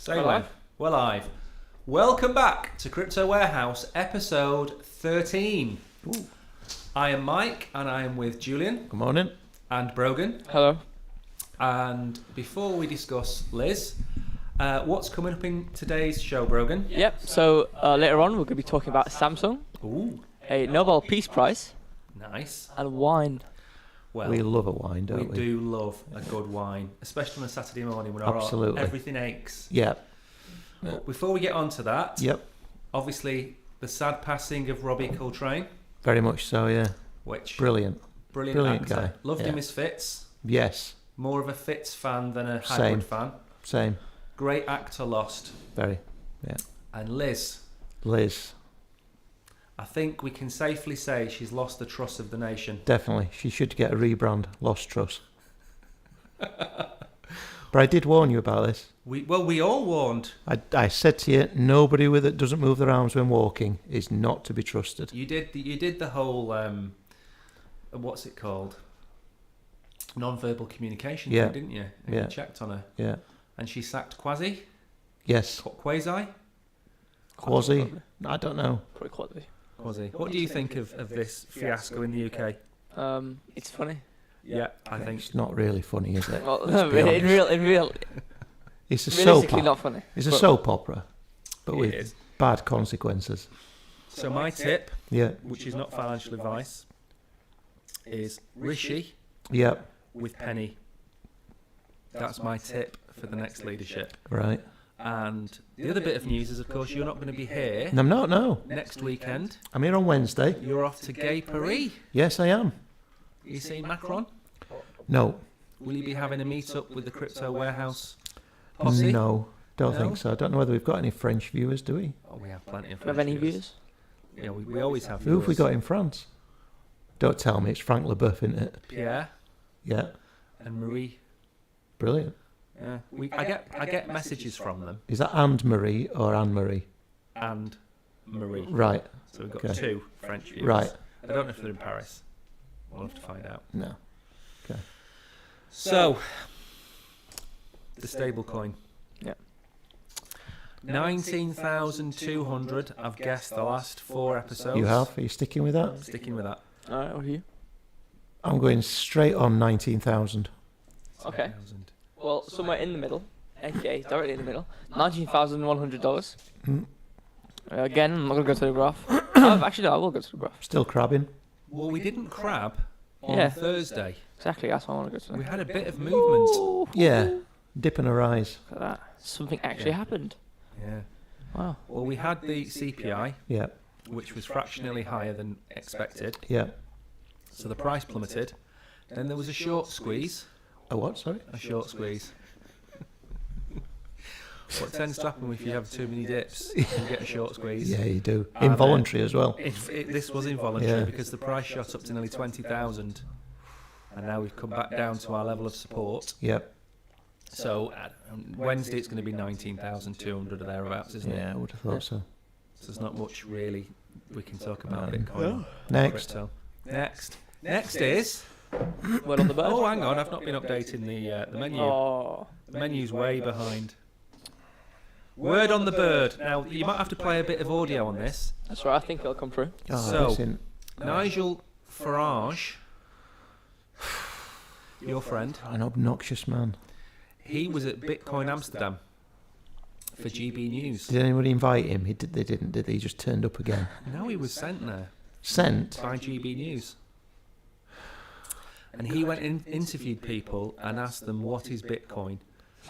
Say when. We're live. Welcome back to Crypto Warehouse, episode 13. Ooh. I am Mike, and I am with Julian. Good morning. And Brogan. Hello. And before we discuss Liz, what's coming up in today's show, Brogan? Yep, so later on we're going to be talking about Samsung, Ooh, a Nobel Peace Prize, nice. and wine. Well, We love a wine, don't we? we do love a good wine, especially on a Saturday morning when Absolutely. everything aches. Yeah. But before we get on to that, Yep. obviously the sad passing of Robbie Coltrane, Very much so, yeah. which Brilliant. brilliant guy. actor. Loved Yeah. him as Fitz. Yes. More of a Fitz fan than a Same. Hagrid fan. Same. Great actor lost. Very. Yeah. And Liz, Liz. I think we can safely say she's lost the trust of the nation. Definitely. She should get a rebrand. Lost trust. But I did warn you about this. We all warned. I said to you, nobody that doesn't move their arms when walking is not to be trusted. You did the whole what's it called? Non-verbal communication Yeah. thing, didn't you? And Yeah. you checked on her. Yeah. And she sacked Quasi? Yes. Quasi? Quasi. I don't know. Probably quality. Quasi. What do you think of this fiasco in the UK? It's funny. Yeah, I think It's not really funny, is it? Well, Let's be in real, It's a soap realistically opera. not funny. It's a but- soap opera, but it with is. bad consequences. So my tip, Yeah. which is not financial advice, is Rishi Yeah. with Penny. That's my tip for the next leadership. Right. And the other bit of news is, of course, you're not going to be here I'm not, no. next weekend. I'm here on Wednesday. You're off to Gay Paris. Yes, I am. You seeing Macron? No. Will you be having a meet-up with the Crypto Warehouse posse? No. Don't No? think so. I don't know whether we've got any French viewers, do we? Oh, we have plenty of Do you have French any viewers. views? Yeah, we always have Who have we viewers. got in France? Don't tell me. It's Frank Leboeuf, isn't it? Pierre Yeah. and Marie. Brilliant. Yeah, I get messages from them Is that Anne-Marie or Anne-Marie? and Marie. Right. So we've got Okay. two French viewers. Right. I don't know if they're in Paris. We'll have to find out. No. So, the stable coin. Yeah. 19,200. I've guessed the last 4 episodes. You have? Are you sticking with that? Sticking with that. Alright, what are you? I'm going straight on 19,000. Okay. 10,000. Well, somewhere in the middle, aka directly in the middle, $19,100. Mm. Again, I'm not going to go to the graph. Actually, no, I will go to the graph. Still crabbing. Well, we didn't crab on Yeah. Thursday. Exactly, that's what I want to go to. We had a bit of movement. Ooh, Yeah. Dipping her eyes. Look at that. Something actually Yeah. happened. Yeah. Wow. Well, we had the CPI, Yeah. which was fractionally higher than expected. Yeah. So the price plummeted. Then there was a short squeeze. A what, sorry? A short squeeze. What tends to happen if you have too many dips? You get a short squeeze. Yeah, you do. And, Involuntary as well. This was involuntary Yeah. because the price shot up to nearly 20,000, and now we've come back down to our level of support. Yeah. So Wednesday it's going to be 19,200 or thereabouts, isn't it? Yeah, I would have thought so. So there's not much really we can talk about No. Bitcoin. Next. Crypto. Next is. Word on the bird. Oh, hang on, I've not been updating the menu. Oh. The menu's way behind. Word on the bird. Now you might have to play a bit of audio on this. That's right, I think it'll come through. Oh, So- listen. Nigel Farage, your friend, An obnoxious man. he was at Bitcoin Amsterdam for GB News. Did anybody invite him? They didn't, did they? He just turned up again. No, he was sent there Sent? by GB News. And he went and interviewed people and asked them what is Bitcoin.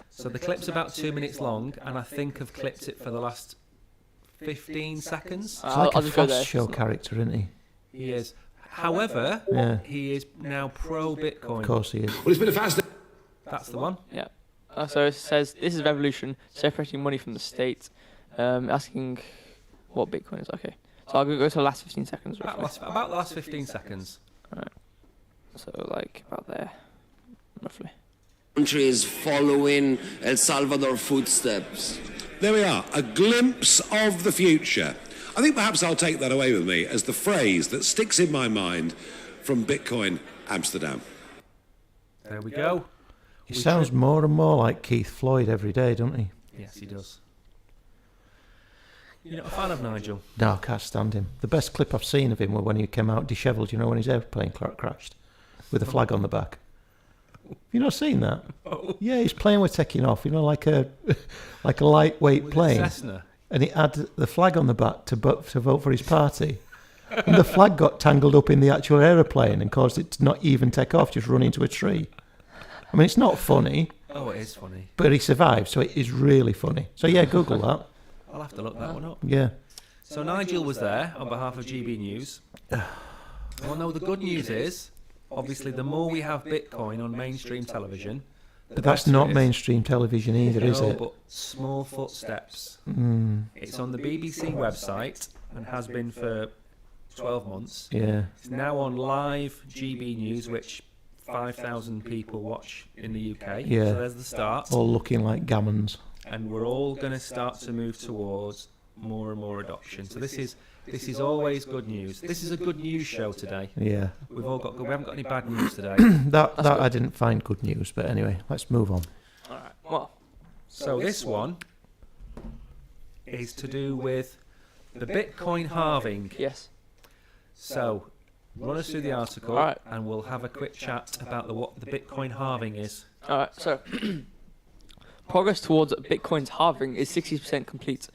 So the clip's about 2 minutes long, and I think I've clipped it for the last 15 seconds. He's like I'll a just go fast there. show character, isn't he? He is. However, Yeah. he is now pro-Bitcoin. Of course he is. Well, it's been a fascinating. That's the one. Yeah. So it says, this is revolution, separating money from the state, asking what Bitcoin is. Okay. So I'll go to the last 15 seconds. Roughly. About the last 15 seconds. So like about there, roughly. Country is following El Salvador footsteps. There we are, a glimpse of the future. I think perhaps I'll take that away with me as the phrase that sticks in my mind from Bitcoin Amsterdam. There we go. He sounds more and more like Keith Floyd every day, doesn't he? Yes, he does. You're not a fan of Nigel? No, I can't stand him. The best clip I've seen of him was when he came out dishevelled, you know, when his airplane crashed with a flag on the back. Have you not seen that? Oh. Yeah, his plane was taking off, you know, like a lightweight Was plane. it Cessna? And it had the flag on the back to vote for his party. And the flag got tangled up in the actual aeroplane and caused it to not even take off, just run into a tree. I mean, it's not funny, Oh, it is funny. but he survived, so it is really funny. So yeah, Google that. I'll have to look that one up. Yeah. So Nigel was there on behalf of GB News. Well, no, the good news is, obviously, the more we have Bitcoin on mainstream television, the But that's better not it is. mainstream television either, is No, it? but small footsteps. Mm, It's on the BBC website and has been for 12 months. yeah. It's now on live GB News, which 5,000 people watch in the UK. Yeah. So there's the start. All looking like gammons. And we're all going to start to move towards more and more adoption. So this is always good news. This is a good news show today. Yeah. We haven't got any bad news today. That That's good. I didn't find good news, but anyway, let's move on. All right. Well, So this one is to do with the Bitcoin halving. yes. So run us through the article, All right. and we'll have a quick chat about what the Bitcoin halving is. All right. So, progress towards Bitcoin's halving is 60% complete.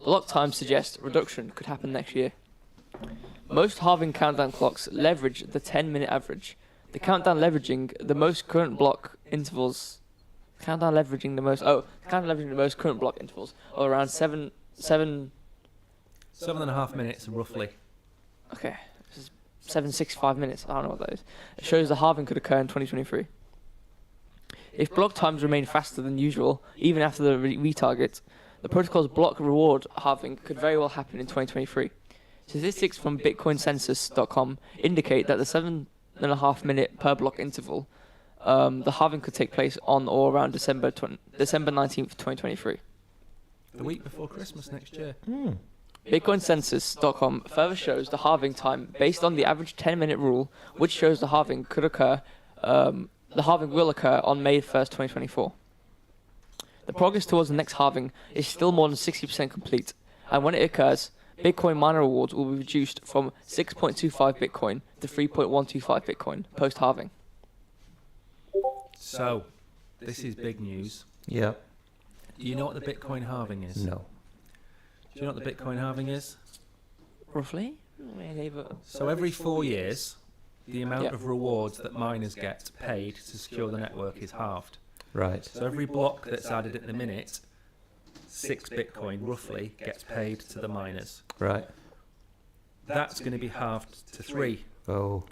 Block time suggests reduction could happen next year. Most halving countdown clocks leverage the 10-minute average. The countdown leveraging the most current block intervals. Countdown leveraging the most current block intervals are around 7.5 minutes, roughly. Okay, this is 765 minutes. I don't know what that is. It shows the halving could occur in 2023. If block times remain faster than usual, even after the retarget, the protocol's block reward halving could very well happen in 2023. Statistics from bitcoincensus.com indicate that the 7.5 minute per block interval, the halving could take place on or around December 19th, 2023. The week before Christmas next year. Bitcoincensus.com further shows the halving time based on the average 10-minute rule, which shows the halving could occur. The halving will occur on May 1st, 2024. The progress towards the next halving is still more than 60% complete, and when it occurs, Bitcoin miner rewards will be reduced from 6.25 Bitcoin to 3.125 Bitcoin post-halving. So, this is big news. Yeah. Do you know what the Bitcoin halving is? No. Do you know what the Bitcoin halving is? Roughly? Really, but So every 4 years, the amount Yeah. of rewards that miners get paid to secure the network is halved. Right. So every block that's added at the minute, 6 Bitcoin roughly, gets paid to the miners. Right. That's going to be halved to 3. Oh.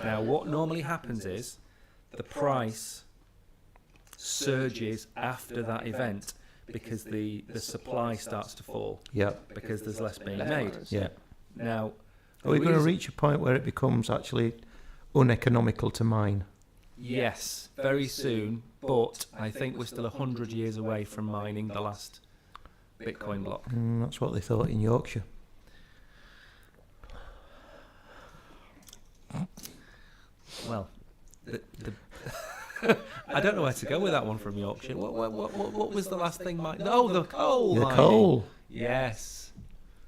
Now, what normally happens is the price surges after that event because the supply starts to fall Yeah. because there's less being Less made. miners. Yeah. Now, Are we the going to reason- reach a point where it becomes actually uneconomical to mine? Yes, very soon, but I think we're still 100 years away from mining the last Bitcoin block. That's what they thought in Yorkshire. Well, I don't know where to go with that one from Yorkshire. What was the last thing mined? Oh, the coal The mining. coal. Yes.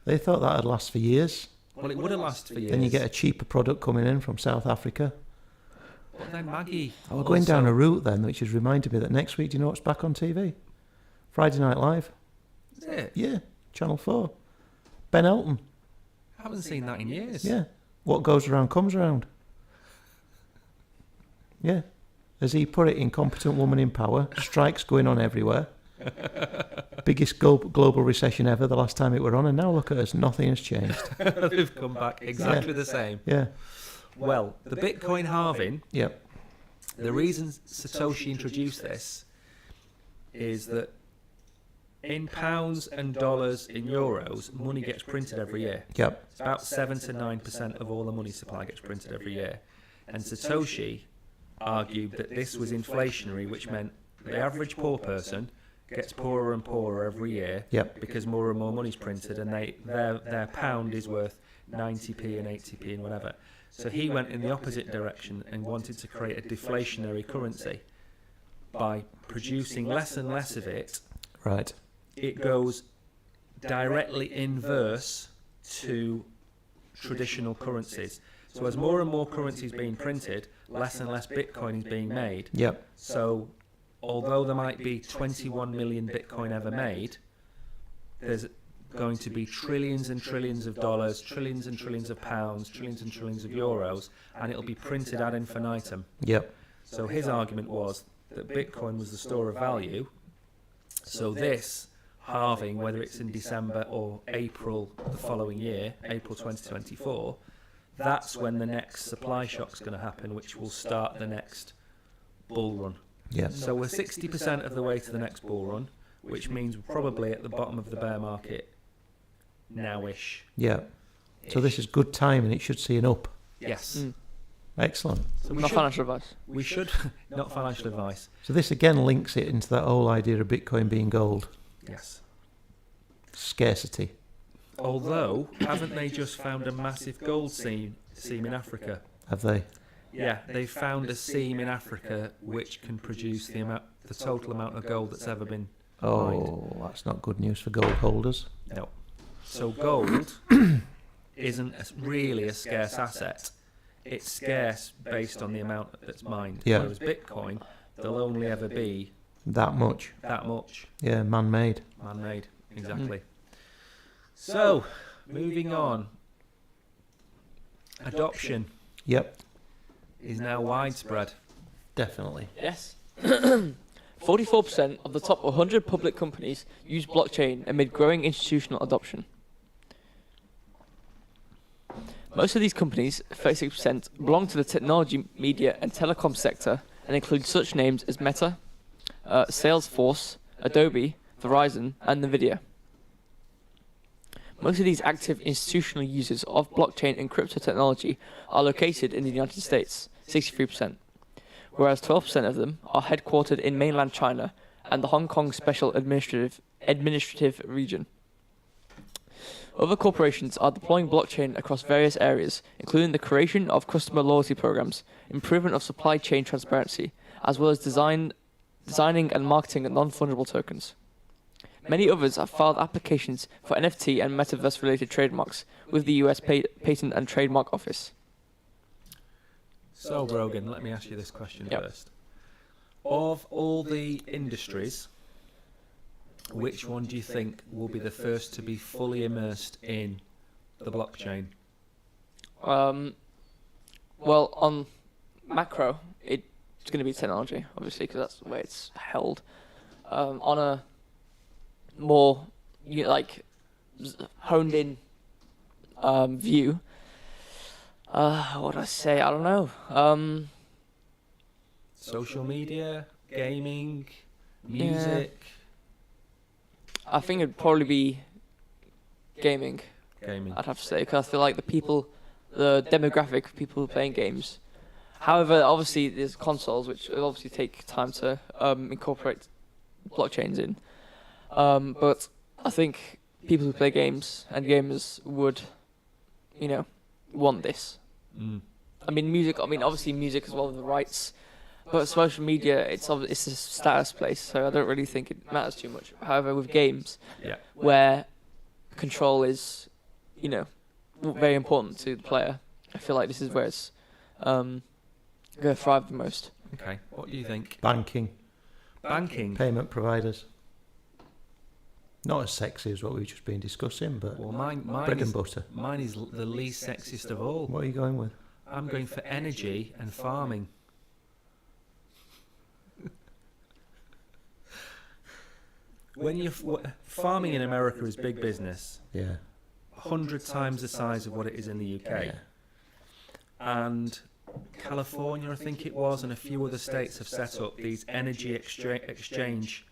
They thought that'd last for years. Well, it would have lasted for years. Then you get a cheaper product coming in from South Africa. But then Maggie. We're going down also- a route then, which has reminded me that next week, do you know what's back on TV? Friday Night Live. Is it? Yeah, Channel 4. Ben Elton. I haven't seen that in years. Yeah. What goes around comes around. Yeah. As he put it, incompetent woman in power. Strikes going on everywhere. Biggest global recession ever the last time it were on, and now look at us, nothing has changed. They've come back exactly the same. Yeah. Well, the Bitcoin halving, Yep. the reason Satoshi introduced this is that in pounds and dollars, in euros, money gets printed every year. Yep. It's about 7 to 9% of all the money supply gets printed every year. And Satoshi argued that this was inflationary, which meant the average poor person gets poorer and poorer every year Yep. because more and more money's printed, and their pound is worth 90p and 80p and whatever. So he went in the opposite direction and wanted to create a deflationary currency by producing less and less of it Right. it goes directly inverse to traditional currencies. So as more and more currency is being printed, less and less Bitcoin is being made. Yep. So although there might be 21 million Bitcoin ever made, there's going to be trillions and trillions of dollars, trillions and trillions of pounds, trillions and trillions of euros, and it'll be printed ad infinitum. Yep. So his argument was that Bitcoin was the store of value. So this halving, whether it's in December or April the following year, April 2024, that's when the next supply shock's going to happen, which will start the next bull run. Yep. So we're 60% of the way to the next bull run, which means we're probably at the bottom of the bear market now-ish. Yep. So this is good timing. It should see an up. Yes. Excellent. So we Not should, financial advice. we should, not financial advice. So this again links it into that whole idea of Bitcoin being gold. Yes. Scarcity. Although, haven't they just found a massive gold seam in Africa? Have they? Yeah, they found a seam in Africa which can produce the total amount of gold that's ever been mined. Oh, that's not good news for gold holders. No. So gold isn't really a scarce asset. It's scarce based on the amount that's mined. Yeah. Whereas Bitcoin, there'll only ever be That much. that much Yeah, man-made. man-made. Exactly. So, moving on. Adoption Yep, is now widespread. definitely. Yes. 44% of the top 100 public companies use blockchain amid growing institutional adoption. Most of these companies, 36%, belong to the technology, media, and telecom sector and include such names as Meta, Salesforce, Adobe, Verizon, and NVIDIA. Most of these active institutional users of blockchain and crypto technology are located in the United States, 63%, whereas 12% of them are headquartered in mainland China and the Hong Kong Special Administrative Region. Other corporations are deploying blockchain across various areas, including the creation of customer loyalty programs, improvement of supply chain transparency, as well as designing and marketing non-fungible tokens. Many others have filed applications for NFT and metaverse-related trademarks with the US Patent and Trademark Office. So, Brogan, let me ask you this question Yep. first. Of all the industries, which one do you think will be the first to be fully immersed in the blockchain? Well, on macro, it's going to be technology, obviously, because that's the way it's held. On a more honed in view, what do I say? I don't know. Social media, gaming, music, I think it'd probably be gaming. gaming. I'd have to say, because I feel like the demographic of people who are playing games. However, obviously there's consoles which will obviously take time to incorporate blockchains in. But I think people who play games and gamers would, want this. Mm. I mean, music. I mean, obviously music as well with the rights. But social media, it's a status place, so I don't really think it matters too much. However, with games, Yeah. where control is, very important to the player, I feel like this is where it's going to thrive the most. Okay. What do you think? Banking, Banking. payment providers. Not as sexy as what we've just been discussing, but Well, mine bread is and butter. mine is the least sexiest of all. What are you going with? I'm going for energy and farming. When farming in America is big business, Yeah. 100 times the size of what it is in the UK. Yeah. And California, I think it was, and a few other states have set up these energy exchange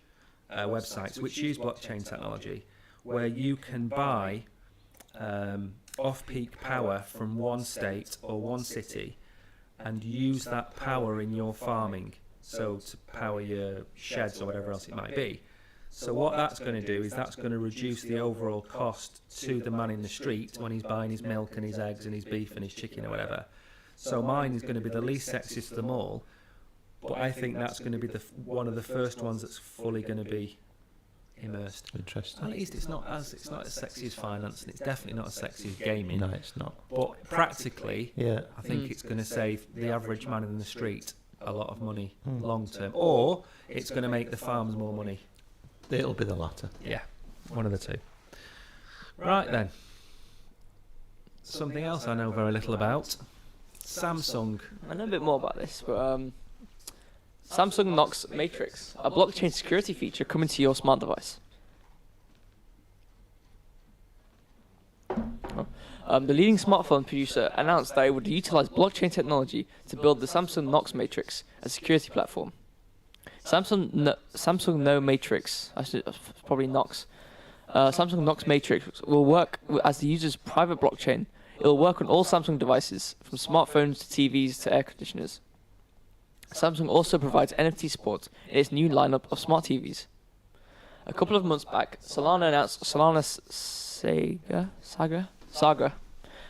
websites which use blockchain technology, where you can buy off-peak power from one state or one city and use that power in your farming, so to power your sheds or whatever else it might be. So what that's going to do is that's going to reduce the overall cost to the man in the street when he's buying his milk and his eggs and his beef and his chicken or whatever. So mine is going to be the least sexiest of them all, but I think that's going to be one of the first ones that's fully going to be immersed. Interesting. At least it's not as sexy as finance, and it's definitely not as sexy as gaming. No, it's not. But practically, Yeah. I think it's going to save the average man in the street a lot of money long term, or it's going to make the farms more money. It'll be the latter. Yeah, one of the two. Right then. Something else I know very little about. Samsung. I know a bit more about this, but Samsung Knox Matrix, a blockchain security feature coming to your smart device. The leading smartphone producer announced that it would utilize blockchain technology to build the Samsung Knox Matrix, a security platform. Samsung No Matrix, probably Knox. Samsung Knox Matrix will work as the user's private blockchain. It will work on all Samsung devices, from smartphones to TVs to air conditioners. Samsung also provides NFT support in its new lineup of smart TVs. A couple of months back, Solana announced Solana Saga,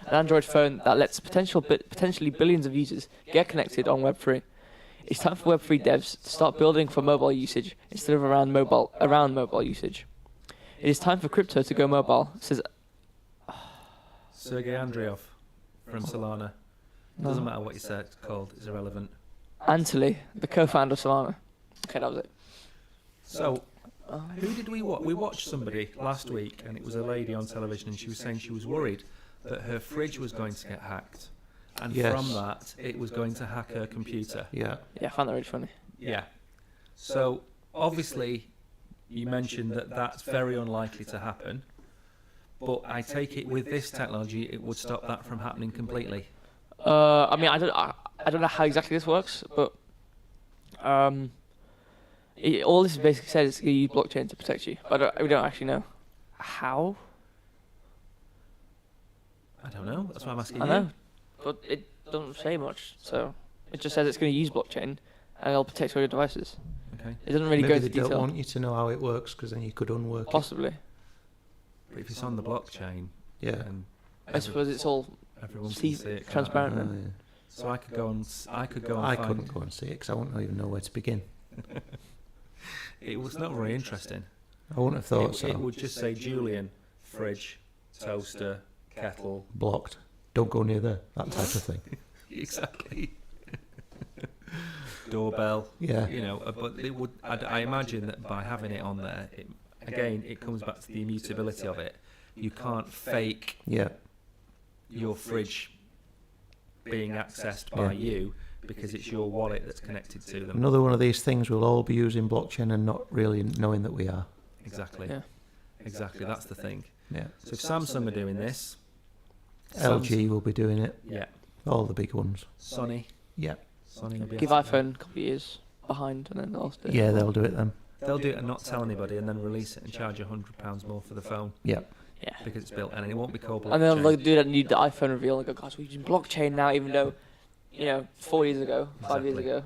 an Android phone that lets potentially billions of users get connected on Web3. It's time for Web3 devs to start building for mobile usage instead of around mobile usage. It is time for crypto to go mobile, says Sergey Andreev from Solana. Doesn't matter what you said, it's called, it's irrelevant. Antley, the co-founder of Solana. Okay, that was it. So, who did we watch? We watched somebody last week, and it was a lady on television, and she was saying she was worried that her fridge was going to get hacked. And from that, it was going to hack her computer. Yeah. Yeah, I found that really funny. Yeah. So, obviously, you mentioned that that's very unlikely to happen. But I take it with this technology, it would stop that from happening completely. I mean, I don't know how exactly this works, but all this basically says is to use blockchain to protect you. But we don't actually know how. I don't know. That's why I'm asking I you. know, but it doesn't say much. So it just says it's going to use blockchain and it'll protect all your devices. Okay. It doesn't really Maybe go into they detail. don't want you to know how it works because then you could unwork it. Possibly. But if it's on the blockchain, Yeah. then I suppose it's all everyone can see it. can't transparent they? then. So I could go and I find. couldn't go and see it because I wouldn't even know where to begin. It was not very interesting. I wouldn't have thought It so. would just say Julian, fridge, toaster, kettle. Blocked. Don't go near there. That type of thing. Exactly. Doorbell. Yeah. You know, but it would. I imagine that by having it on there, it comes back to the immutability of it. You can't fake Yeah. your fridge being accessed by you because it's your wallet that's connected to them. Another one of these things we'll all be using blockchain and not really knowing that we are. Exactly. Yeah. Exactly. That's the thing. Yeah. So if Samsung are doing this, LG will be doing it. yeah, All the big ones. Sony Yeah. will be Give after iPhone a couple of years behind and then they'll do it. Yeah, they'll do it then. They'll do it and not tell anybody, and then release it and charge £100 more for the phone Yeah. Yeah. because it's built, and it won't be called blockchain. And then they'll do that new the iPhone reveal and go, guys, we're using blockchain now, even though, 4 years ago, 5 years Exactly. ago,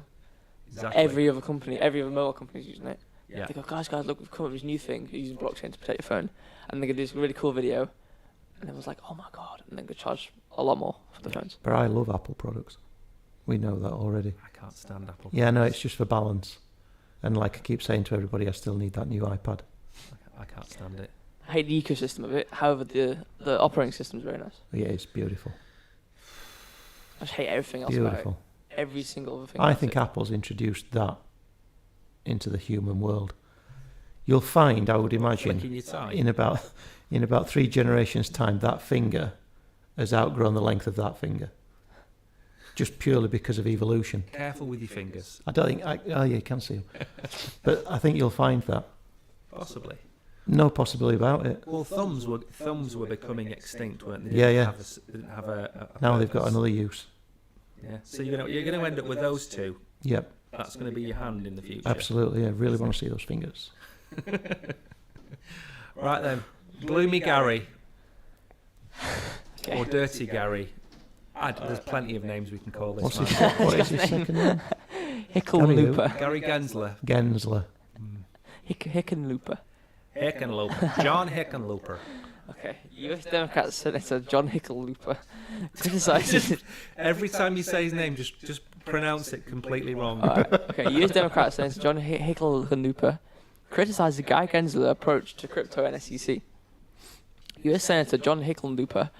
Exactly. every other mobile company is using it. Yeah. They go, guys, look, we've come up with this new thing, using blockchain to protect your phone. And they can do this really cool video. And it was like, oh my God. And then go charge a lot more for the phones. But I love Apple products. We know that already. I can't stand Apple. Yeah, no, it's just for balance. And like I keep saying to everybody, I still need that new iPad. I can't stand it. I hate the ecosystem of it. However, the operating system is very nice. Yeah, it's beautiful. I just hate everything else about it. Beautiful. Every single other thing. I about think it. Apple's introduced that into the human world. You'll find, I would imagine, Flicking your tie. in about 3 generations' time, that finger has outgrown the length of that finger. Just purely because of evolution. Careful with your fingers. I don't think. Oh, yeah, you can see them. But I think you'll find that. Possibly. No possibility about it. Well, thumbs were becoming extinct, weren't they? Yeah, yeah. They didn't have a Now they've got purpose. another use. Yeah. So you're gonna end up with those two. Yep, That's gonna be your hand in the future. absolutely. Yeah, really want to see those fingers. Right then, Gloomy Gary Okay. or Dirty Gary. There's plenty of names we can call this What's man. his, what is his second name? Hickenlooper. Gary Gensler. Gensler. Hickenlooper. Hickenlooper. John Hickenlooper. Okay. US Democrat Senator John Hickenlooper criticizes. Every time you say his name, just pronounce it completely wrong. Okay. US Democrat Senator John Hickenlooper criticized the Guy Gensler approach to crypto and SEC. U.S. Senator John Hickenlooper?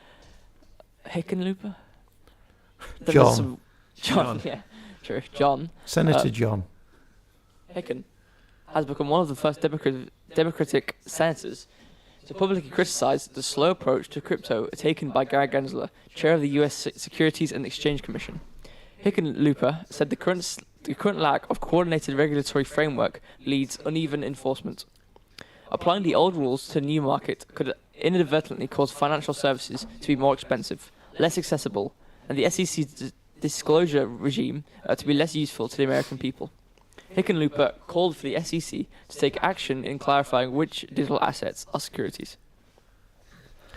John. Yeah, true. John. Senator John. Hicken has become one of the first Democratic senators to publicly criticize the slow approach to crypto taken by Gary Gensler, chair of the U.S. Securities and Exchange Commission. Hickenlooper said the current lack of coordinated regulatory framework leads uneven enforcement. Applying the old rules to the new market could inadvertently cause financial services to be more expensive, less accessible, and the SEC's disclosure regime to be less useful to the American people. Hickenlooper called for the SEC to take action in clarifying which digital assets are securities.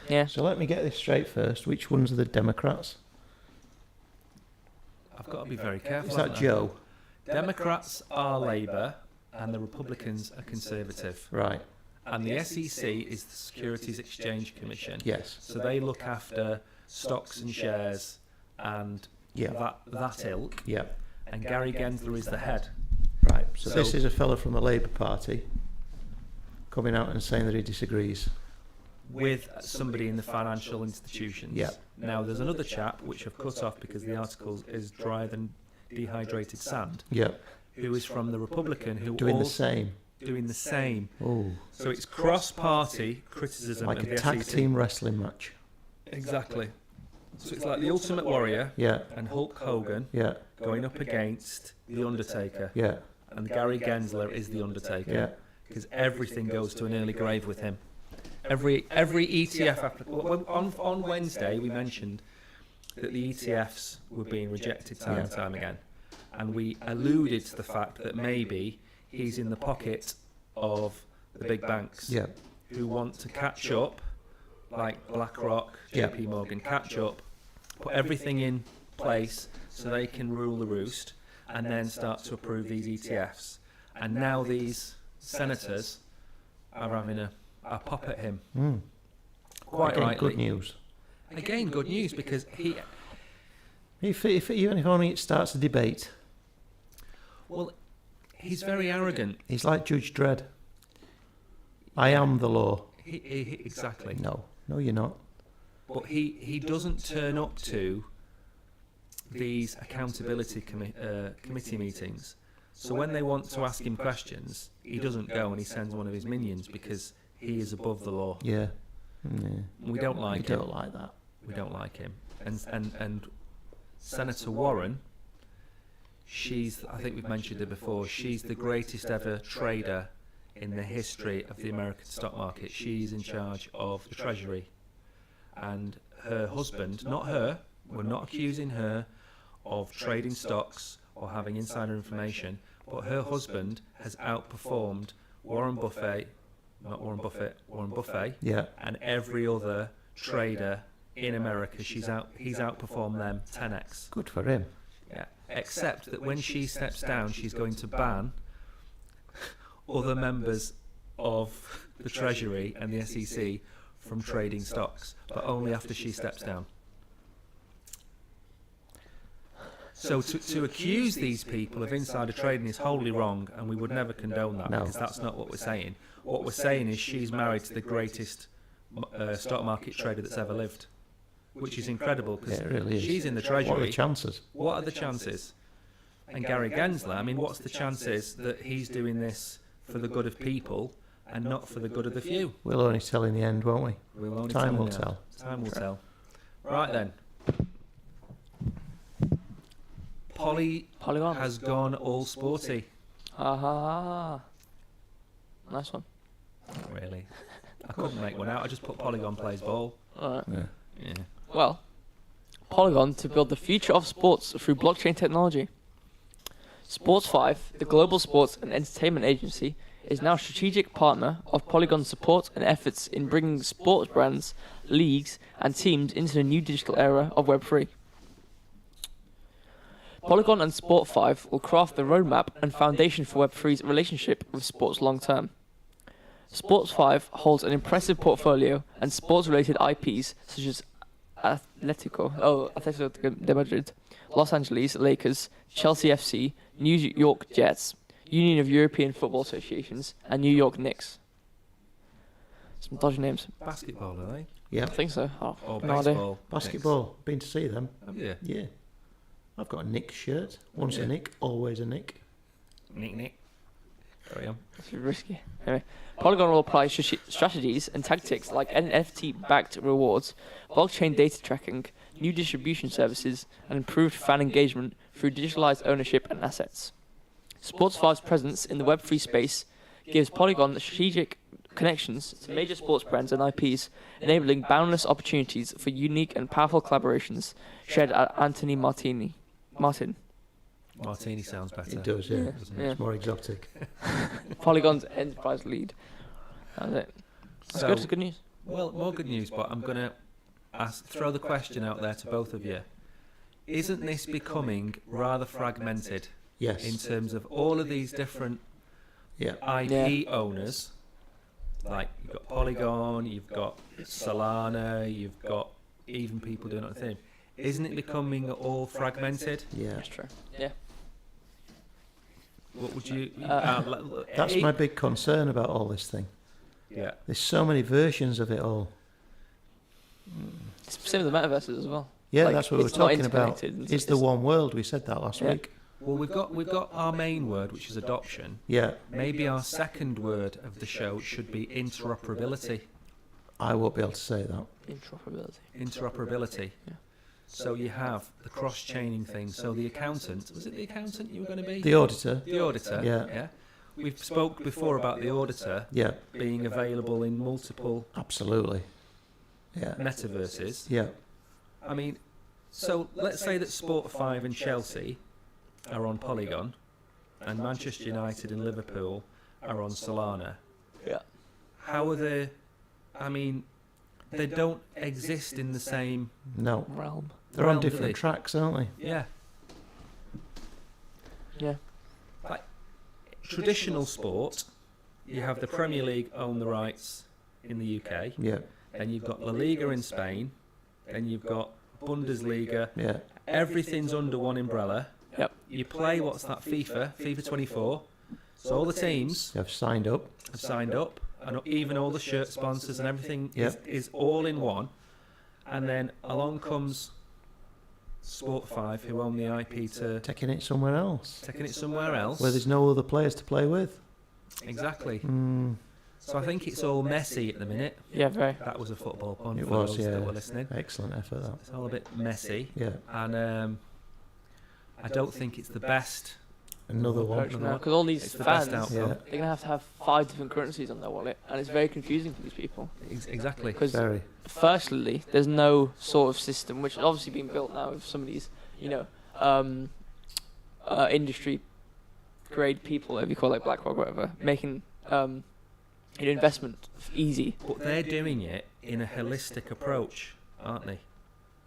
Yeah. So let me get this straight first. Which ones are the Democrats? I've got to be very careful. Is that Joe? Democrats are Labour and the Republicans are Conservative. Right. And the SEC is the Securities Exchange Commission. Yes. So they look after stocks and shares and that ilk. Yeah. And Gary Gensler is the head. Right. So this is a fella from the Labour Party coming out and saying that he disagrees. With somebody in the financial institutions. Yeah. Now, there's another chap, which I've cut off because the article is drier than dehydrated sand, Yeah. who is from the Republican, who Doing the also same. doing the same. Oh. So it's cross-party criticism Like of a the tag SEC. team wrestling match. Exactly. So it's like the Ultimate Warrior Yeah. and Hulk Hogan Yeah. going up against the Undertaker. Yeah. And Gary Gensler is the Yeah. Undertaker. Because everything goes to an early grave with him. Every ETF on Wednesday we mentioned that the ETFs were being rejected time and time again, and we alluded to the fact that maybe he's in the pocket of the big banks Yeah. who want to catch up, like BlackRock, JP Morgan, catch up, put everything in place so they can rule the roost, and then start to approve these ETFs. And now these senators are having a pop at him. Quite Again, rightly. good news. Again, good news, because he... If even if only it starts a debate. Well, he's very arrogant. He's like Judge Dredd. I am the law. Exactly. No, you're not. But he doesn't turn up to these accountability committee meetings. So when they want to ask him questions, he doesn't go, and he sends one of his minions because he is above the law. Yeah. We don't like We him. don't like that. We don't like him. And Senator Warren, I think we've mentioned her before, she's the greatest ever trader in the history of the American stock market. She's in charge of the Treasury. And her husband, not her, we're not accusing her of trading stocks or having insider information, but her husband has outperformed Warren Buffett, Yeah. and every other trader in America. He's outperformed them 10x. Good for him. Yeah. Except that when she steps down, she's going to ban other members of the Treasury and the SEC from trading stocks, but only after she steps down. So to accuse these people of insider trading is wholly wrong, and we would never condone that, No. because that's not what we're saying. What we're saying is she's married to the greatest stock market trader that's ever lived, which is incredible, because Yeah, it really is. she's in the Treasury. What are the chances? What are the chances? And Gary Gensler, I mean, what's the chances that he's doing this for the good of people and not for the good of the few? We'll only tell in the end, won't we? We'll only Time tell will in the tell. end. Time will tell. Right then. Polygon has gone all sporty. Nice one. Not really. I couldn't make one out. I just put Polygon plays ball. Alright. Yeah. Well, Polygon to build the future of sports through blockchain technology. Sports 5, the global sports and entertainment agency, is now a strategic partner of Polygon's support and efforts in bringing sports brands, leagues, and teams into the new digital era of Web3. Polygon and Sport 5 will craft the roadmap and foundation for Web3's relationship with sports long term. Sports 5 holds an impressive portfolio and sports-related IPs such as Atletico de Madrid, Los Angeles Lakers, Chelsea FC, New York Jets, Union of European Football Associations, and New York Knicks. Some dodgy names. Basketball, are they? Yeah. I think so. Oh, Or no idea. baseball? Basketball. Been to see them. Have you? Yeah. I've got a Nick shirt. Once Yeah. a Nick, always a Nick. Nick. Carry on. It's risky. Anyway, Polygon will apply strategies and tactics like NFT-backed rewards, blockchain data tracking, new distribution services, and improved fan engagement through digitalized ownership and assets. Sports 5's presence in the Web3 space gives Polygon strategic connections to major sports brands and IPs, enabling boundless opportunities for unique and powerful collaborations, shared at Anthony Martin. Martini sounds better. It does, yeah. Doesn't Yeah. It's more exotic. Polygon's enterprise lead. That's it. That's So, good. It's good news. well, more good news, but I'm going to throw the question out there to both of you. Isn't this becoming rather fragmented Yes. in terms of all of these different Yeah. IP owners? Like, you've got Polygon, you've got Solana, you've got even people doing other things. Isn't it becoming all fragmented? Yeah. That's true. Yeah. What would you... That's my big concern about all this thing. Yeah. There's so many versions of it all. It's the same with the metaverses as well. Yeah, Like, that's what we were it's not talking about. interconnected. It's the one world. We said that last Yeah. week. Well, we've got our main word, which is adoption. Yeah. Maybe our second word of the show should be interoperability. I won't be able to say that. Interoperability. Yeah. So you have the cross-chaining thing. So the accountant, was it the accountant you were going to be? The auditor. The auditor. Yeah. We've spoke before about the auditor Yeah. being available in multiple Absolutely. Yeah. metaverses. Yeah. I mean, so let's say that Sport 5 and Chelsea are on Polygon, and Manchester United and Liverpool are on Solana. Yeah. How are they? I mean, they don't exist in the same No. Realm. They're realm, on do different they? tracks, aren't they? Yeah. Yeah. Like traditional sport, you have the Premier League own the rights in the UK, Yeah. then you've got La Liga in Spain, then you've got Bundesliga. Yeah. Everything's under one umbrella. Yep. You play what's that FIFA 24. So all the teams They've signed up. have signed up, and even all the shirt sponsors and everything Yep. is all in one. And then along comes Sport 5, who own the IP to Taking it somewhere else. taking it somewhere else. Where there's no other players to play with. Exactly. Mm, So I think it's all messy at the minute. Yeah, very. That was a football pun it for was, those yeah. that were listening. Excellent effort, that. It's all a bit messy, Yeah. and I don't think it's the best. Another one. Because all these It's the fans, best they're outcome. Yeah. going to have 5 different currencies on their wallet, and it's very confusing for these people. Exactly. Because Very. firstly, there's no sort of system, which is obviously being built now with some of these, industry grade people, whatever you call it, like BlackRock, whatever, making investment easy. But they're doing it in a holistic approach, aren't they?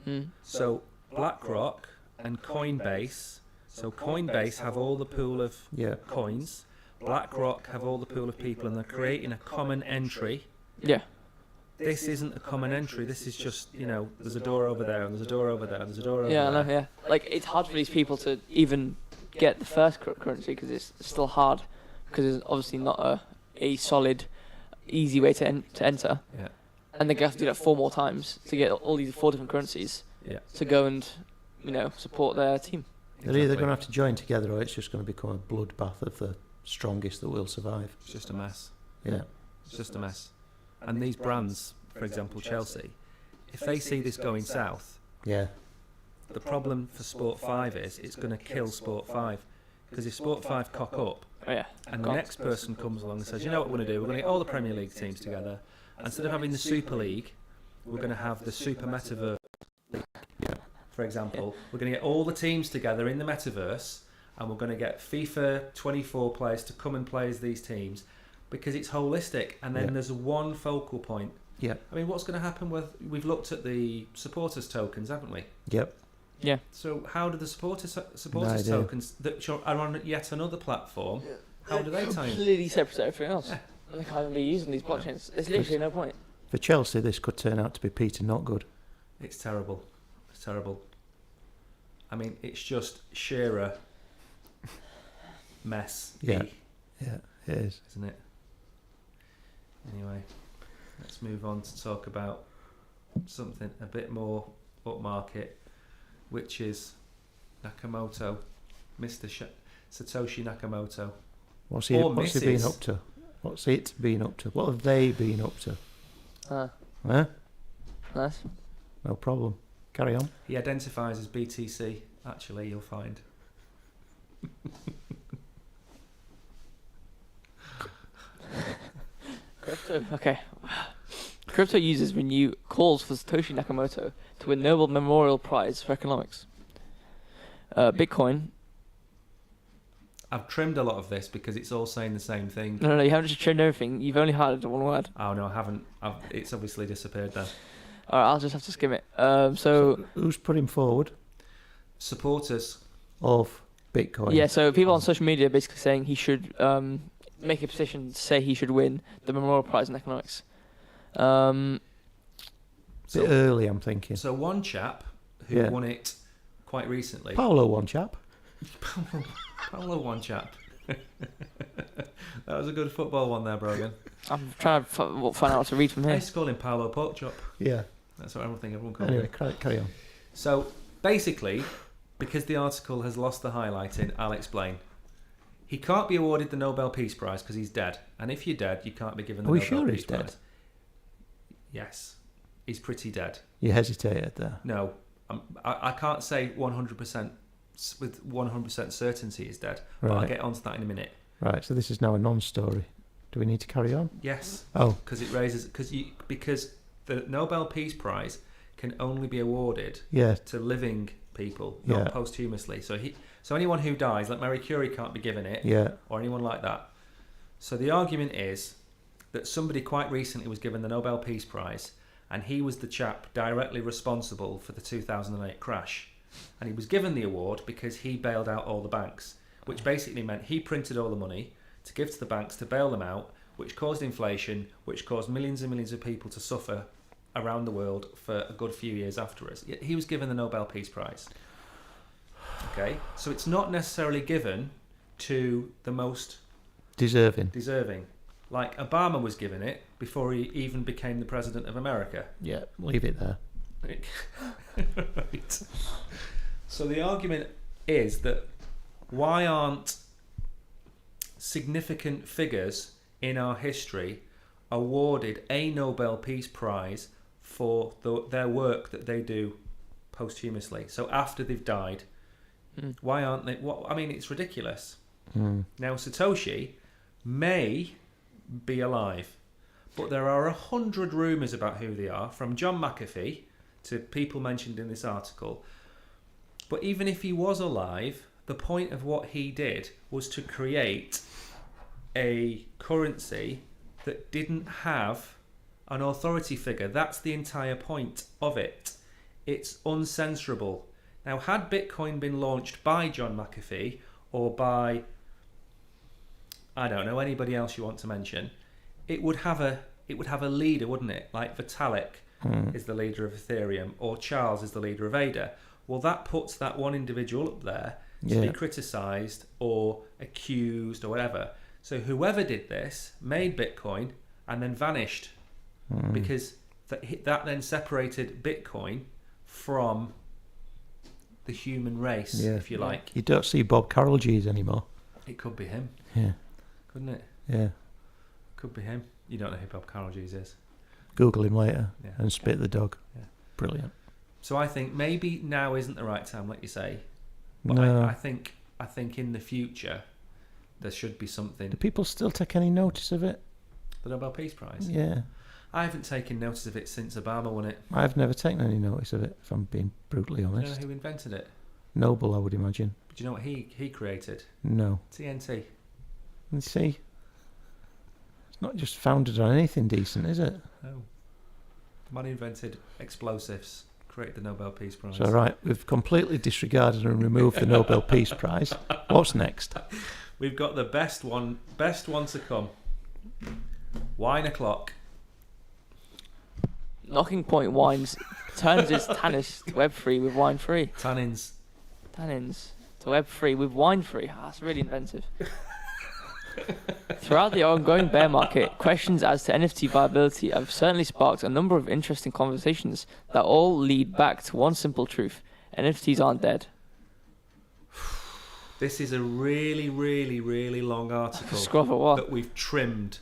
Mm. So BlackRock and Coinbase. So Coinbase have all the pool of Yeah. coins. BlackRock have all the pool of people, and they're creating a common entry. Yeah. This isn't a common entry. This is just, there's a door over there, and there's a door over there, and there's a door over Yeah, I there. know, yeah. Like, it's hard for these people to even get the first currency because it's still hard because there's obviously not a solid, easy way to enter. Yeah. And they have to do that 4 more times to get all these 4 different currencies Yeah. to go and, support their team. They're either going to have to join together or it's just going to become a bloodbath of the strongest that will survive. It's just a mess. Yeah. It's just a mess. And these brands, for example, Chelsea, if they see this going south, Yeah. the problem for Sport 5 is it's going to kill Sport 5. Because if Sport 5 cock up, Oh, yeah. and the next person comes along and says, you know what we're going to do? We're going to get all the Premier League teams together. Instead of having the Super League, we're going to have the Super Metaverse League. For example, we're going to get all the teams together in the Metaverse, and we're going to get FIFA 24 players to come and play as these teams, because it's holistic. And then Yeah. there's one focal point. Yeah. I mean, what's going to happen with... We've looked at the supporters tokens, haven't we? Yep. Yeah. So how do the supporters No idea. tokens that are on yet another platform, how do they tie in? Completely separate to everything else. Yeah. They can't even be using these blockchains. There's literally no point. For Chelsea, this could turn out to be Peter Notgood. It's terrible. It's terrible. I mean, it's just Shearer mess. Yeah, it is. Isn't it? Anyway, let's move on to talk about something a bit more upmarket, which is Nakamoto, Mr. Satoshi Nakamoto. What's he been up to? What's it been up to? What have they been up to? Nice. No problem. Carry on. He identifies as BTC, actually, you'll find. Okay. Crypto users renew calls for Satoshi Nakamoto to win Nobel Memorial Prize for Economics. Bitcoin. I've trimmed a lot of this because it's all saying the same thing. No, you haven't just trimmed everything. You've only highlighted one word. Oh, no, I haven't. It's obviously disappeared there. All right, I'll just have to skim it. So who's put him forward? Supporters of Bitcoin. Yeah, so people on social media are basically saying he should make a petition to say he should win the Memorial Prize in Economics. Bit early, I'm thinking. So one chap who won it quite recently. Paolo one chap. Paolo one chap. That was a good football one there, Brogan. I'm trying to find out what to read from I here. used to call him Paolo Porkchop. Yeah. That's what everyone calls Anyway, him. carry on. So basically, because the article has lost the highlighting, I'll explain. He can't be awarded the Nobel Peace Prize because he's dead. And if you're dead, you can't be given the Nobel Peace Prize. Dead? Yes. He's pretty dead. You hesitated there. No. I can't say 100% with 100% certainty he's dead. But I'll get onto that in a minute. Right, so this is now a non-story. Do we need to carry on? Yes. Oh. Because it raises... Because the Nobel Peace Prize can only be awarded to living people, not posthumously. So anyone who dies, like Marie Curie can't be given it, or anyone like that. So the argument is that somebody quite recently was given the Nobel Peace Prize, and he was the chap directly responsible for the 2008 crash. And he was given the award because he bailed out all the banks, which basically meant he printed all the money to give to the banks to bail them out, which caused inflation, which caused millions and millions of people to suffer around the world for a good few years afterwards. He was given the Nobel Peace Prize. Okay, so it's not necessarily given to the most deserving. Like Obama was given it before he even became the president of America. Yeah, leave it there. Right. So the argument is that why aren't significant figures in our history awarded a Nobel Peace Prize for their work that they do posthumously? So after they've died, why aren't they? It's ridiculous. Now Satoshi may be alive, but there are 100 rumours about who they are, from John McAfee to people mentioned in this article. But even if he was alive, the point of what he did was to create a currency that didn't have an authority figure. That's the entire point of it. It's uncensorable. Now, had Bitcoin been launched by John McAfee or by, I don't know, anybody else you want to mention, it would have a leader, wouldn't it? Like Vitalik is the leader of Ethereum, or Charles is the leader of ADA. Well, that puts that one individual up there to be criticised or accused or whatever. So whoever did this made Bitcoin and then vanished because that then separated Bitcoin from the human race, if you like. You don't see Bob Carroll G's anymore. It could be him. Yeah. Couldn't it? Yeah. Could be him. You don't know who Bob Carroll G's is. Google him later and spit the dog. Yeah. Brilliant. So I think maybe now isn't the right time, like you say. But no. I think in the future there should be something. Do people still take any notice of it? The Nobel Peace Prize? Yeah. I haven't taken notice of it since Obama won it. I've never taken any notice of it, if I'm being brutally honest. Do you know who invented it? Noble, I would imagine. Do you know what he created? No. TNT. And see, it's not just founded on anything decent, is it? No. The man who invented explosives created the Nobel Peace Prize. So right, we've completely disregarded and removed the Nobel Peace Prize. What's next? We've got the best one to come. Wine o'clock. Knocking Point Wines turns its tannins web free with wine free. Tannins. to Web3 with wine-free. That's really inventive. Throughout the ongoing bear market, questions as to NFT viability have certainly sparked a number of interesting conversations that all lead back to one simple truth: NFTs aren't dead. This is a really, really, really long article Scruff or what? that we've trimmed.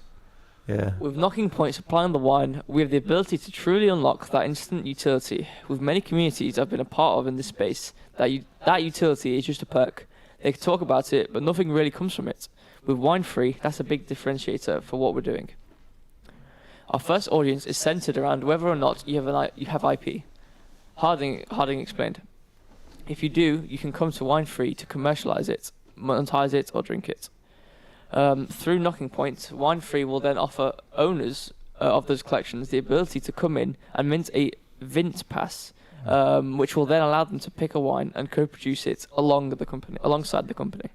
Yeah. With Knocking Point supplying the wine, we have the ability to truly unlock that instant utility. With many communities I've been a part of in this space, that utility is just a perk. They can talk about it, but nothing really comes from it. With wine free, that's a big differentiator for what we're doing. Our first audience is centered around whether or not you have IP. Harding explained. If you do, you can come to wine free to commercialize it, monetize it, or drink it. Through Knocking Point, Wine Free will then offer owners of those collections the ability to come in and mint a Vint Pass, which will then allow them to pick a wine and co-produce it alongside the company.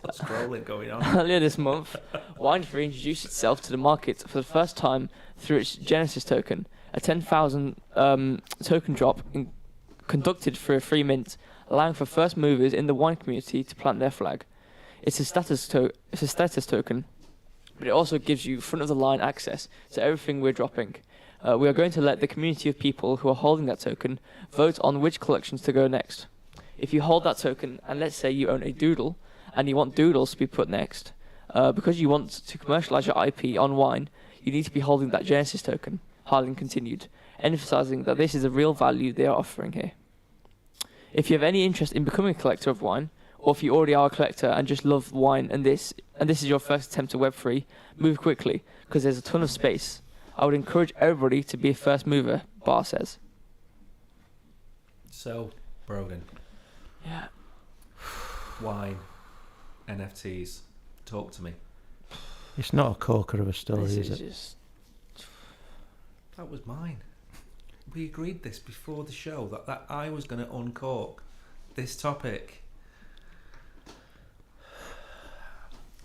What's scrolling going on? Earlier this month, Wine Free introduced itself to the market for the first time through its Genesis token, a 10,000 token drop conducted through a free mint, allowing for first movers in the wine community to plant their flag. It's a status token, but it also gives you front of the line access to everything we're dropping. We are going to let the community of people who are holding that token vote on which collections to go next. If you hold that token, and let's say you own a doodle, and you want doodles to be put next, because you want to commercialize your IP on wine, you need to be holding that Genesis token, Harding continued, emphasizing that this is a real value they are offering here. If you have any interest in becoming a collector of wine, or if you already are a collector and just love wine and this is your first attempt at Web3, move quickly, because there's a ton of space. I would encourage everybody to be a first mover, Barr says. So, Brogan. Yeah. Wine. NFTs. Talk to me. It's not a corker of a story, This is is it? just... That was mine. We agreed this before the show that I was going to uncork this topic.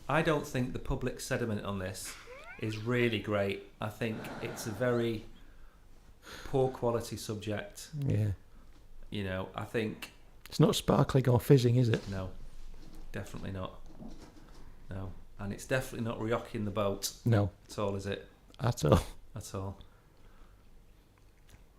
I don't think the public sentiment on this is really great. I think it's a very poor quality subject. Yeah. You know, I think... It's not sparkling or fizzing, is it? No, definitely not. No. And it's definitely not rocking the boat No. at all, is it? At all. At all.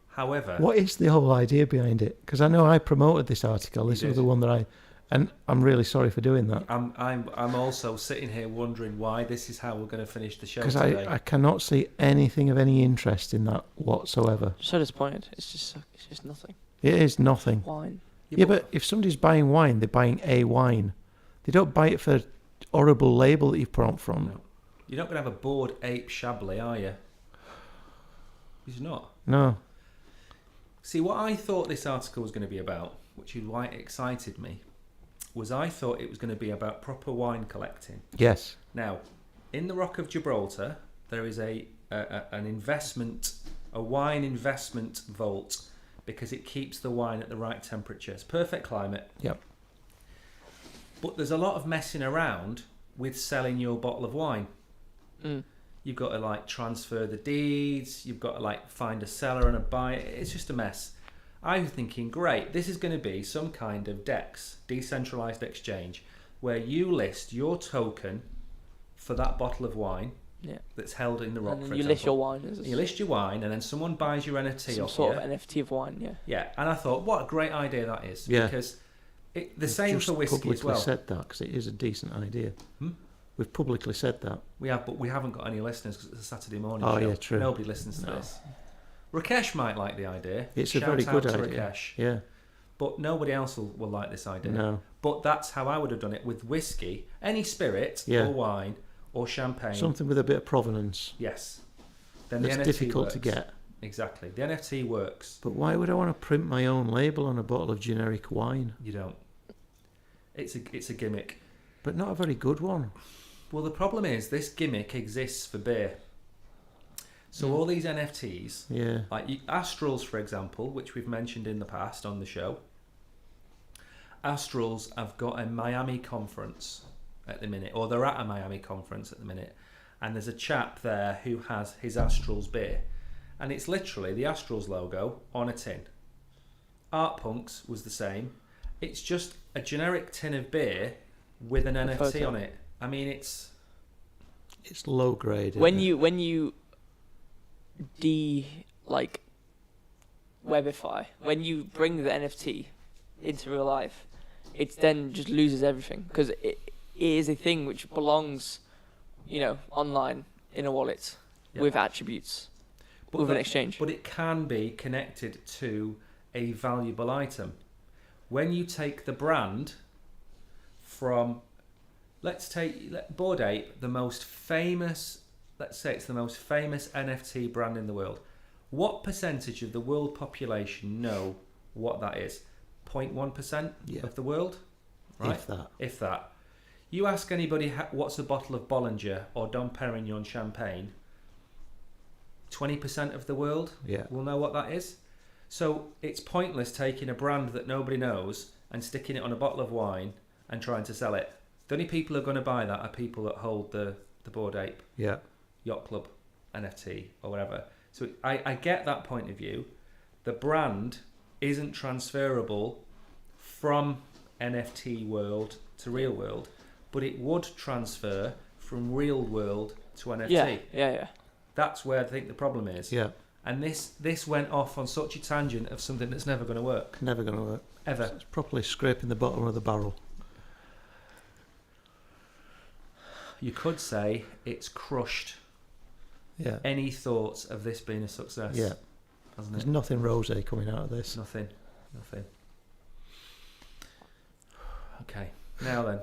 However... What is the whole idea behind it? Because I know I promoted this article. This was the one that and I'm really sorry for doing that. I'm also sitting here wondering why this is how we're going to finish the show Because today. I cannot see anything of any interest in that whatsoever. So disappointed. It's just nothing. It is nothing. Wine. Yeah, but if somebody's buying wine, they're buying a wine. They don't buy it for a horrible label that you've put on from. No. You're not going to have a bored ape Chablis, are you? You're not. No. See, what I thought this article was going to be about, which is why it excited me, was I thought it was going to be about proper wine collecting. Yes. Now, in the Rock of Gibraltar, there is an investment, a wine investment vault, because it keeps the wine at the right temperature. It's perfect climate. Yep. But there's a lot of messing around with selling your bottle of wine. Mm. You've got to transfer the deeds. You've got to find a seller and a buyer. It's just a mess. I was thinking, great, this is going to be some kind of DEX, decentralized exchange, where you list your token for that bottle of wine that's held in the rock. And for you example. list your wine. You list your wine, and then someone buys your NFT some off sort you. of NFT of wine. Yeah. Yeah, and I thought, what a great idea that is. Yeah. Because the same for whiskey as well. We've publicly said that because it is a decent idea. We've publicly said that. We have, but we haven't got any listeners because it's a Saturday morning Oh, show. yeah, true. Nobody listens to this. Rakesh might like the idea. It's Shout a very out good to idea. Rakesh. Yeah. But nobody else will like this idea. No. But that's how I would have done it with whiskey, any spirit or wine or champagne. Something with a bit of provenance. Yes. Then That's the NFT difficult works. to get. Exactly. The NFT works. But why would I want to print my own label on a bottle of generic wine? You don't. It's a gimmick. But not a very good one. Well, the problem is this gimmick exists for beer. So all these NFTs, like Astrals, for example, which we've mentioned in the past on the show, Astrals have got a Miami conference at the minute, or they're at a Miami conference at the minute, and there's a chap there who has his Astrals beer, and it's literally the Astrals logo on a tin. Art Punks was the same. It's just a generic tin of beer with an NFT photo on it. I mean, it's low grade. when isn't it? you webify, when you bring the NFT into real life, it then just loses everything because it is a thing which belongs, online in a wallet with attributes, with an exchange. But it can be connected to a valuable item. When you take the brand from, let's take Bored Ape, the most famous. Let's say it's the most famous NFT brand in the world. What percentage of the world population know what that is? 0.1% of the world, right? If that. You ask anybody what's a bottle of Bollinger or Dom Perignon champagne, 20% of the world will know what that is. So it's pointless taking a brand that nobody knows and sticking it on a bottle of wine and trying to sell it. The only people who are going to buy that are people that hold the Bored Ape Yacht Club NFT or whatever. So I get that point of view. The brand isn't transferable from NFT world to real world, but it would transfer from real world to NFT. Yeah. That's where I think the problem is. Yeah. And this went off on such a tangent of something that's never going to work. Never going to work. Ever. It's properly scraping the bottom of the barrel. You could say it's crushed any thoughts of this being a success. Yeah. Hasn't There's it? nothing rosé coming out of this. Nothing. Okay. Now then.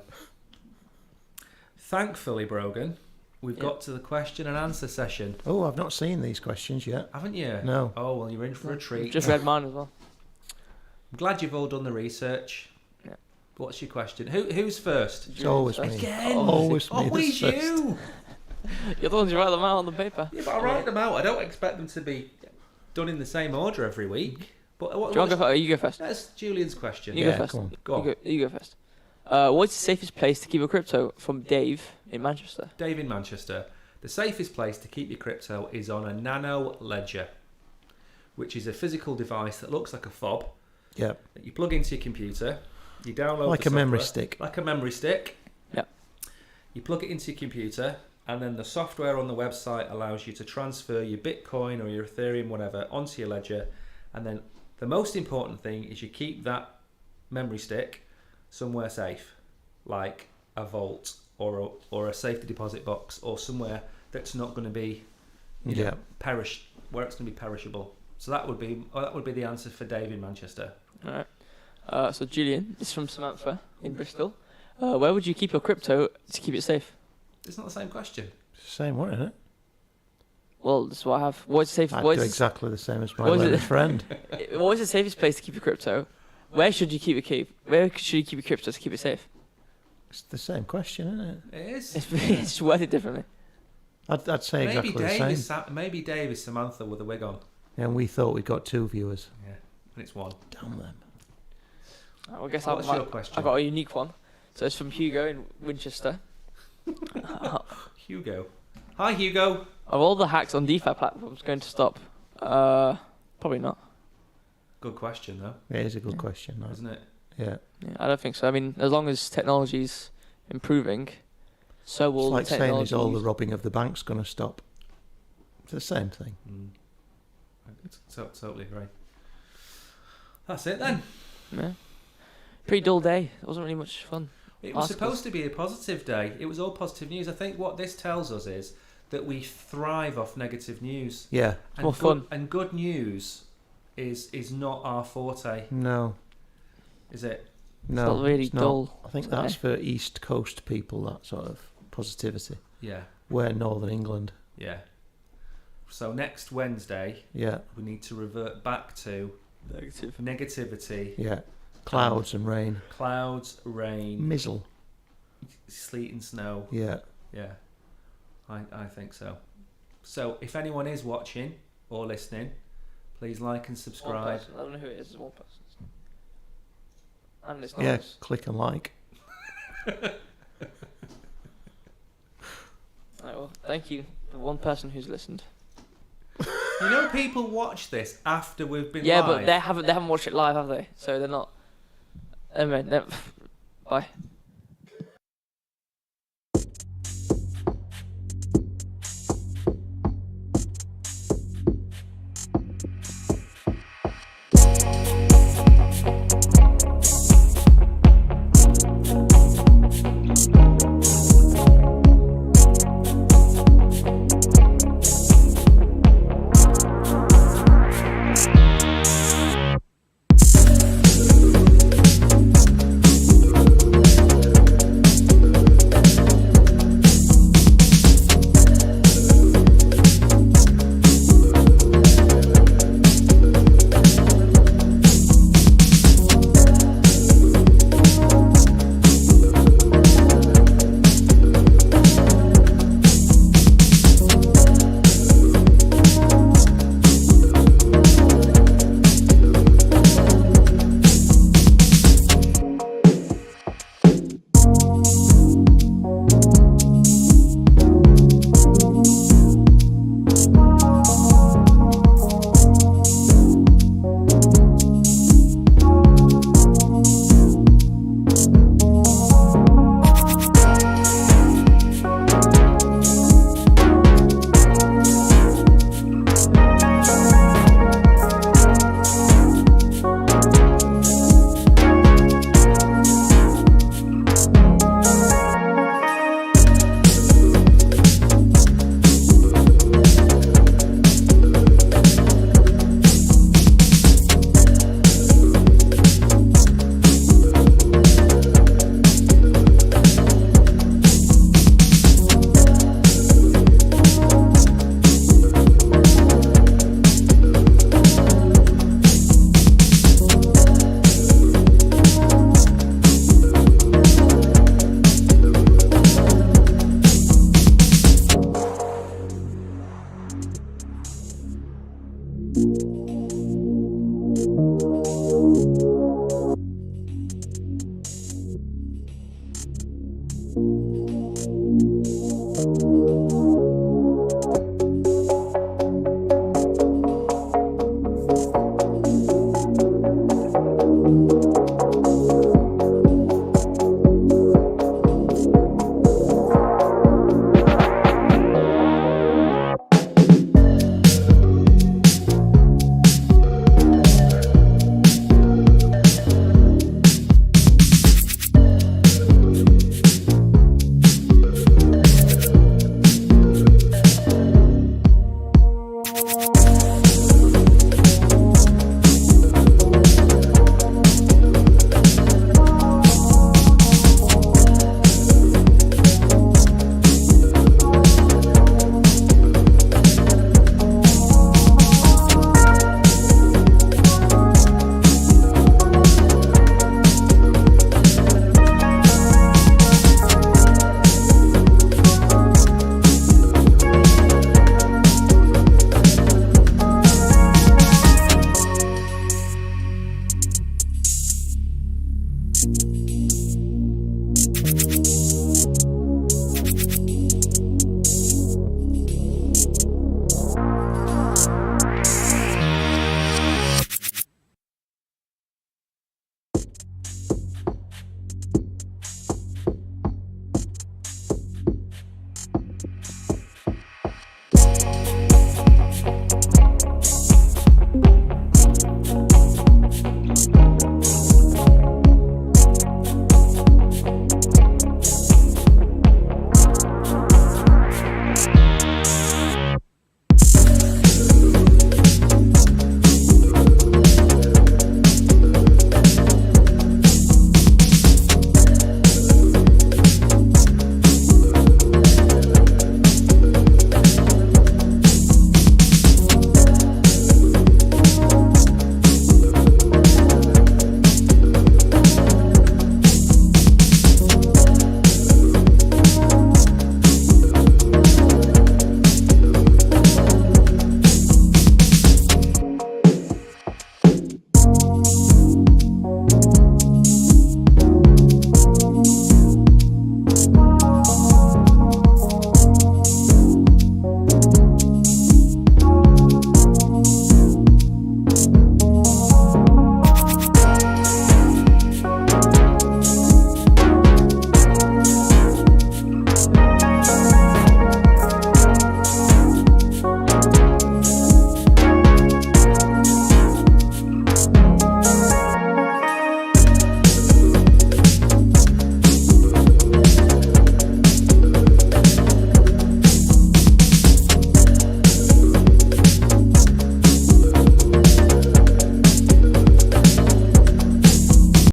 Thankfully, Brogan, we've got to the question and answer session. Oh, I've not seen these questions yet. Haven't you? No. Oh, well, you're in for a treat. Just read mine as well. I'm glad you've all done the research. Yeah. What's your question? Who's first? It's always me. Again? Always me. Always that's first. you! You're the ones who write them out on the paper. Yeah, but I write them out. I don't expect them to be done in the same order every week. But Do you want to go first? You go first. That's Julian's question. You go first. Go on. Go on. You go first. What's the safest place to keep your crypto? From Dave in Manchester. Dave in Manchester. The safest place to keep your crypto is on a nano ledger, which is a physical device that looks like a fob Yeah. that you plug into your computer. You download Like the a memory software, stick. Like a memory stick. Yep. You plug it into your computer, and then the software on the website allows you to transfer your Bitcoin or your Ethereum, whatever, onto your ledger. And then the most important thing is you keep that memory stick somewhere safe, like a vault or a safety deposit box or somewhere that's not going to be perish, where it's going to be perishable. So that would be the answer for Dave in Manchester. All right. So Julian, this is from Samantha in Bristol. Where would you keep your crypto to keep it safe? It's not the same question. Same one, isn't it? Well, this is what I have. What's safe? I'd do exactly the same as my what is learned it? friend. What is the safest place to keep your crypto? Where should you keep it? Where should you keep your crypto to keep it safe? It's the same question, isn't it? It is. It's just worded differently. I'd say exactly the same. Maybe Dave is Samantha with a wig on. And we thought we'd got 2 viewers. Yeah, and it's one. Damn them. I guess What's your question? I've got a unique one. So it's from Hugo in Winchester. Hugo. Hi, Hugo. Are all the hacks on DeFi platforms going to stop? Probably not. Good question, though, It is a good question, that. isn't it? Yeah. Yeah, I don't think so. I mean, as long as technology's improving, so will It's like the saying technology. is all the robbing of the bank's going to stop. It's the same thing. Totally agree. That's it then. Yeah. Pretty dull day. It wasn't really much fun. It was Articles. supposed to be a positive day. It was all positive news. I think what this tells us is that we thrive off negative news. Yeah. And more fun. And good news is not our forte, No. is it? No. not really it's not. dull I think today. that's for East Coast people, that sort of positivity. Yeah. We're Northern England. Yeah. So next Wednesday, Yeah. we need to revert back to negativity, Yeah. Clouds and rain. clouds, rain, Mizzle. sleet and snow. Yeah. Yeah, I think so. So if anyone is watching or listening, please like and One subscribe. person. I don't know who it is. It's one person. And it's Yeah. not. Click and like. Alright, well, thank you for one person who's listened. You know, people watch this after we've been Yeah, live. but they haven't watched it live, have they? So they're not. I mean, bye.